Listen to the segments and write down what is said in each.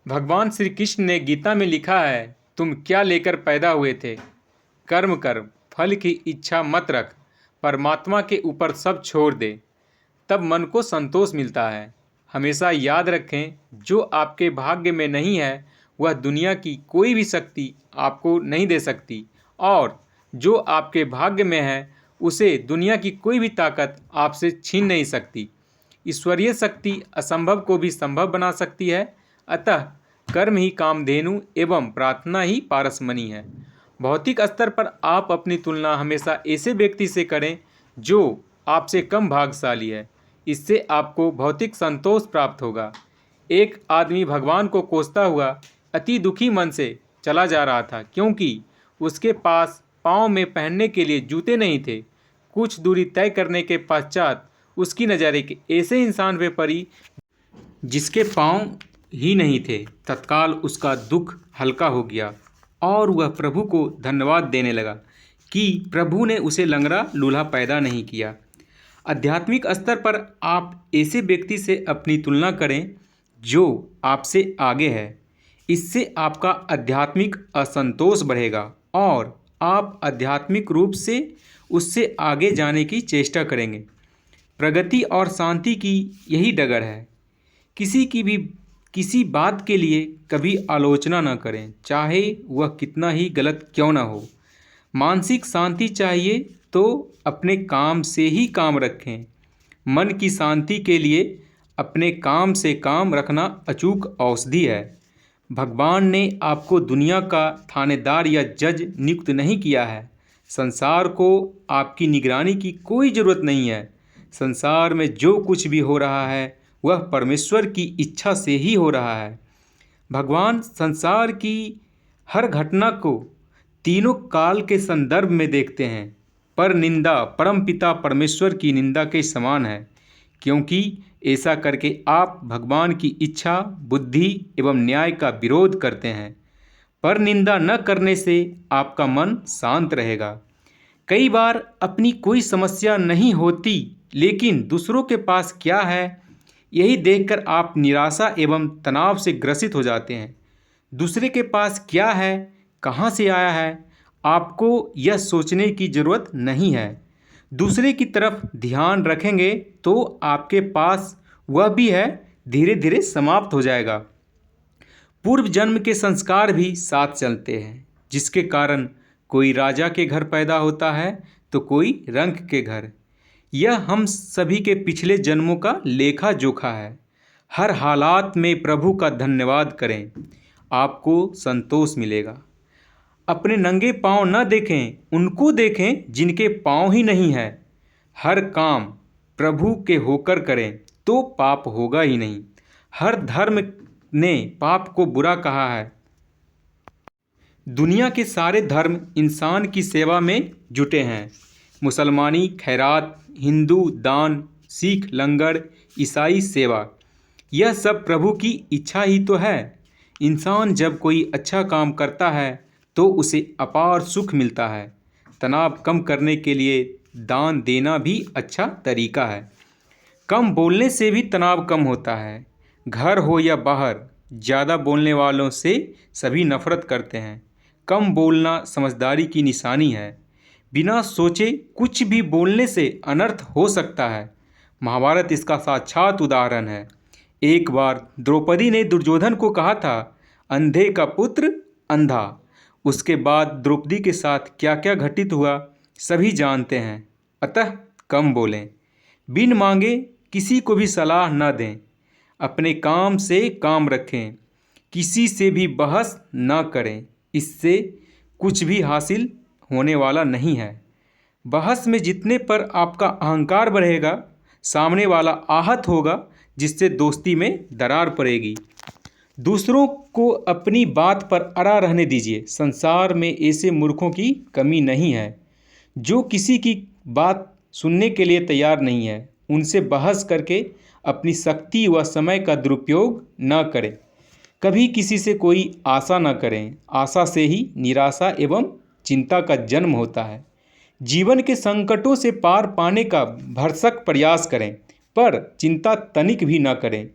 भगवान श्री कृष्ण ने गीता में लिखा है, तुम क्या लेकर पैदा हुए थे? कर्म कर, फल की इच्छा मत रख, परमात्मा के ऊपर सब छोड़ दे, तब मन को संतोष मिलता है। हमेशा याद रखें, जो आपके भाग्य में नहीं है वह दुनिया की कोई भी शक्ति आपको नहीं दे सकती, और जो आपके भाग्य में है उसे दुनिया की कोई भी ताकत आपसे छीन नहीं सकती। ईश्वरीय शक्ति असंभव को भी संभव बना सकती है। अतः कर्म ही कामधेनु एवं प्रार्थना ही पारसमणि है। भौतिक स्तर पर आप अपनी तुलना हमेशा ऐसे व्यक्ति से करें जो आपसे कम भाग्यशाली है। इससे आपको भौतिक संतोष प्राप्त होगा। एक आदमी भगवान को कोसता हुआ अति दुखी मन से चला जा रहा था, क्योंकि उसके पास पाँव में पहनने के लिए जूते नहीं थे। कुछ दूरी तय करने के पश्चात उसकी नज़र एक ऐसे इंसान पे पड़ी जिसके पाँव ही नहीं थे। तत्काल उसका दुख हल्का हो गया और वह प्रभु को धन्यवाद देने लगा कि प्रभु ने उसे लंगड़ा लूल्हा पैदा नहीं किया। आध्यात्मिक स्तर पर आप ऐसे व्यक्ति से अपनी तुलना करें जो आपसे आगे है। इससे आपका आध्यात्मिक असंतोष बढ़ेगा और आप आध्यात्मिक रूप से उससे आगे जाने की चेष्टा करेंगे। प्रगति और शांति की यही डगर है। किसी बात के लिए कभी आलोचना न करें, चाहे वह कितना ही गलत क्यों न हो। मानसिक शांति चाहिए तो अपने काम से ही काम रखें। मन की शांति के लिए अपने काम से काम रखना अचूक औषधि है। भगवान ने आपको दुनिया का थानेदार या जज नियुक्त नहीं किया है। संसार को आपकी निगरानी की कोई ज़रूरत नहीं है। संसार में जो कुछ भी हो रहा है वह परमेश्वर की इच्छा से ही हो रहा है। भगवान संसार की हर घटना को तीनों काल के संदर्भ में देखते हैं। पर निंदा परमपिता परमेश्वर की निंदा के समान है, क्योंकि ऐसा करके आप भगवान की इच्छा, बुद्धि एवं न्याय का विरोध करते हैं। पर निंदा न करने से आपका मन शांत रहेगा। कई बार अपनी कोई समस्या नहीं होती, लेकिन दूसरों के पास क्या है यही देखकर आप निराशा एवं तनाव से ग्रसित हो जाते हैं। दूसरे के पास क्या है, कहाँ से आया है, आपको यह सोचने की ज़रूरत नहीं है। दूसरे की तरफ ध्यान रखेंगे तो आपके पास वह भी है, धीरे धीरे समाप्त हो जाएगा। पूर्व जन्म के संस्कार भी साथ चलते हैं, जिसके कारण कोई राजा के घर पैदा होता है तो कोई रंक के घर। यह हम सभी के पिछले जन्मों का लेखा जोखा है। हर हालात में प्रभु का धन्यवाद करें, आपको संतोष मिलेगा। अपने नंगे पांव न देखें, उनको देखें जिनके पांव ही नहीं है। हर काम प्रभु के होकर करें तो पाप होगा ही नहीं। हर धर्म ने पाप को बुरा कहा है। दुनिया के सारे धर्म इंसान की सेवा में जुटे हैं। मुसलमानी खैरात, हिंदू दान, सिख लंगर, ईसाई सेवा, यह सब प्रभु की इच्छा ही तो है। इंसान जब कोई अच्छा काम करता है तो उसे अपार सुख मिलता है। तनाव कम करने के लिए दान देना भी अच्छा तरीका है। कम बोलने से भी तनाव कम होता है। घर हो या बाहर, ज़्यादा बोलने वालों से सभी नफरत करते हैं। कम बोलना समझदारी की निशानी है। बिना सोचे कुछ भी बोलने से अनर्थ हो सकता है। महाभारत इसका साक्षात उदाहरण है। एक बार द्रौपदी ने दुर्योधन को कहा था, अंधे का पुत्र अंधा। उसके बाद द्रौपदी के साथ क्या क्या घटित हुआ सभी जानते हैं। अतः कम बोलें, बिन मांगे किसी को भी सलाह न दें, अपने काम से काम रखें, किसी से भी बहस न करें, इससे कुछ भी हासिल होने वाला नहीं है। बहस में जीतने पर आपका अहंकार बढ़ेगा, सामने वाला आहत होगा, जिससे दोस्ती में दरार पड़ेगी। दूसरों को अपनी बात पर अड़ा रहने दीजिए। संसार में ऐसे मूर्खों की कमी नहीं है जो किसी की बात सुनने के लिए तैयार नहीं है। उनसे बहस करके अपनी शक्ति व समय का दुरुपयोग न करें। कभी किसी से कोई आशा न करें। आशा से ही निराशा एवं चिंता का जन्म होता है। जीवन के संकटों से पार पाने का भरसक प्रयास करें, पर चिंता तनिक भी न करें,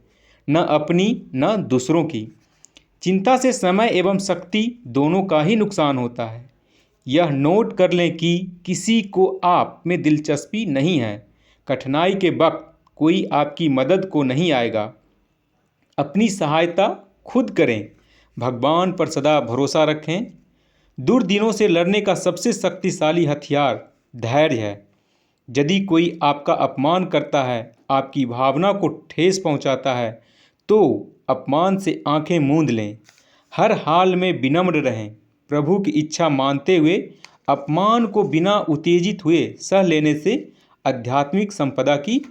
न अपनी न दूसरों की। चिंता से समय एवं शक्ति दोनों का ही नुकसान होता है। यह नोट कर लें कि किसी को आप में दिलचस्पी नहीं है। कठिनाई के वक्त कोई आपकी मदद को नहीं आएगा। अपनी सहायता खुद करें। भगवान पर सदा भरोसा रखें। दुर्दिनों से लड़ने का सबसे शक्तिशाली हथियार धैर्य है। यदि कोई आपका अपमान करता है, आपकी भावना को ठेस पहुंचाता है, तो अपमान से आंखें मूंद लें। हर हाल में विनम्र रहें। प्रभु की इच्छा मानते हुए अपमान को बिना उत्तेजित हुए सह लेने से आध्यात्मिक संपदा की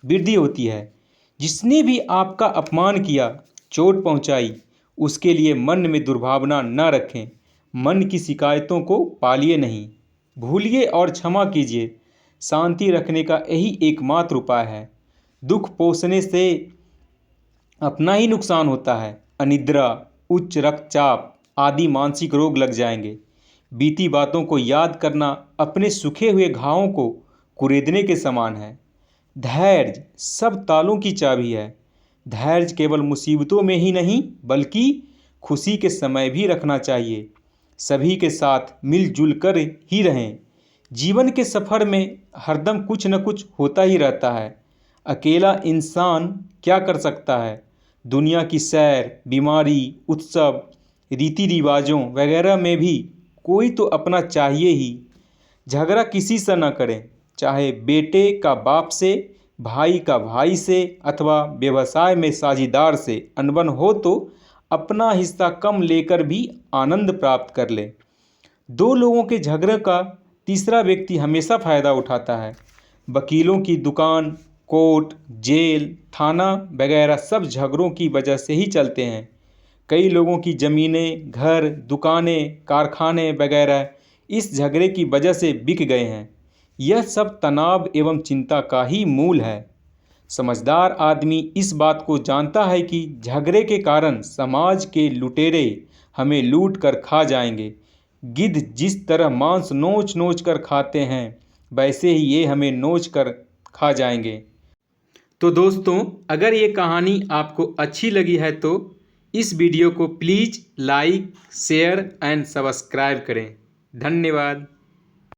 वृद्धि होती है। जिसने भी आपका अपमान किया, चोट पहुंचाई, उसके लिए मन में दुर्भावना न रखें। मन की शिकायतों को पालिए नहीं, भूलिए और क्षमा कीजिए। शांति रखने का यही एकमात्र उपाय है। दुख पोषने से अपना ही नुकसान होता है। अनिद्रा, उच्च रक्तचाप आदि मानसिक रोग लग जाएंगे। बीती बातों को याद करना अपने सूखे हुए घावों को कुरेदने के समान है। धैर्य सब तालों की चाबी है। धैर्य केवल मुसीबतों में ही नहीं बल्कि खुशी के समय भी रखना चाहिए। सभी के साथ मिलजुल कर ही रहें। जीवन के सफ़र में हरदम कुछ न कुछ होता ही रहता है। अकेला इंसान क्या कर सकता है। दुनिया की सैर, बीमारी, उत्सव, रीति रिवाजों वगैरह में भी कोई तो अपना चाहिए ही। झगड़ा किसी से न करें, चाहे बेटे का बाप से, भाई का भाई से अथवा व्यवसाय में साझीदार से अनबन हो तो अपना हिस्सा कम लेकर भी आनंद प्राप्त कर ले। दो लोगों के झगड़े का तीसरा व्यक्ति हमेशा फायदा उठाता है। वकीलों की दुकान, कोर्ट, जेल, थाना वगैरह सब झगड़ों की वजह से ही चलते हैं। कई लोगों की ज़मीनें, घर, दुकानें, कारखाने वगैरह इस झगड़े की वजह से बिक गए हैं। यह सब तनाव एवं चिंता का ही मूल है। समझदार आदमी इस बात को जानता है कि झगड़े के कारण समाज के लुटेरे हमें लूट कर खा जाएंगे। गिद्ध जिस तरह मांस नोच नोच कर खाते हैं, वैसे ही ये हमें नोच कर खा जाएंगे। तो दोस्तों, अगर ये कहानी आपको अच्छी लगी है तो इस वीडियो को please like, share and subscribe करें। धन्यवाद।